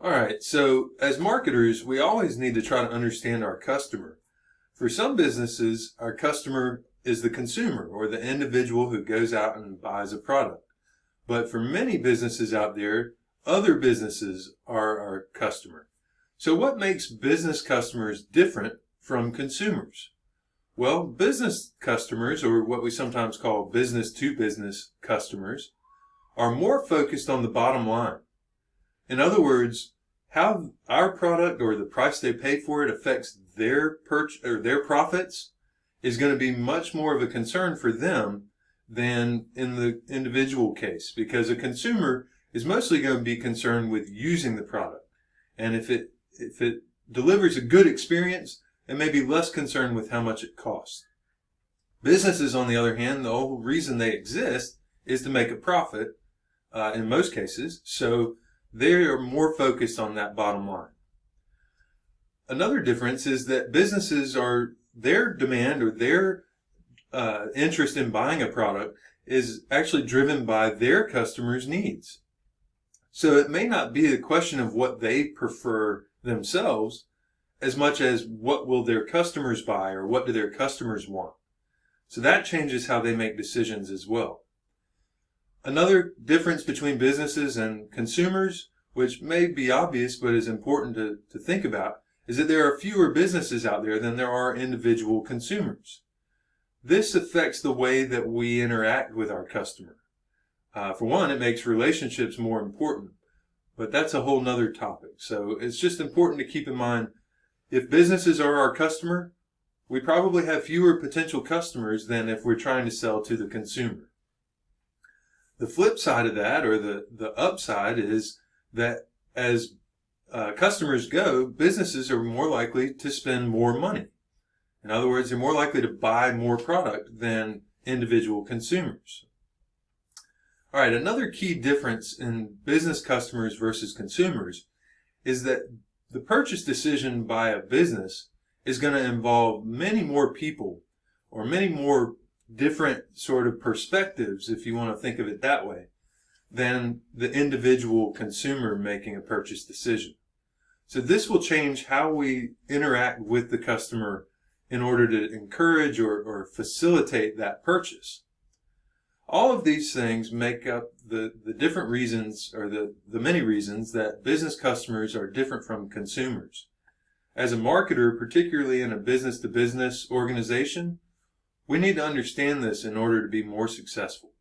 All right, so as marketers, we always need to try to understand our customer. For some businesses, our customer is the consumer or the individual who goes out and buys a product. But for many businesses out there, other businesses are our customer. So what makes business customers different from consumers? Well, business customers, or what we sometimes call business to business customers, are more focused on the bottom line. In other words, how our product or the price they pay for it affects their their profits is going to be much more of a concern for them than in the individual case, because a consumer is mostly going to be concerned with using the product. And if it delivers a good experience, it may be less concerned with how much it costs. Businesses, on the other hand, the whole reason they exist is to make a profit in most cases. So they are more focused on that bottom line. Another difference is that businesses are, their demand or their interest in buying a product is actually driven by their customers' needs. So it may not be a question of what they prefer themselves as much as what will their customers buy or what do their customers want. So that changes how they make decisions as well. Another difference between businesses and consumers, which may be obvious but is important to think about, is that there are fewer businesses out there than there are individual consumers. This affects the way that we interact with our customer. For one, it makes relationships more important, but that's a whole nother topic. So it's just important to keep in mind, if businesses are our customer, we probably have fewer potential customers than if we're trying to sell to the consumer. The flip side of that, or the upside, is that as customers go, businesses are more likely to spend more money. In other words, they're more likely to buy more product than individual consumers. All right, another key difference in business customers versus consumers is that the purchase decision by a business is going to involve many more people or many more different sort of perspectives, if you want to think of it that way, than the individual consumer making a purchase decision. So this will change how we interact with the customer in order to encourage or facilitate that purchase. All of these things make up the different reasons, or the many reasons, that business customers are different from consumers. As a marketer, particularly in a business-to-business organization, we need to understand this in order to be more successful.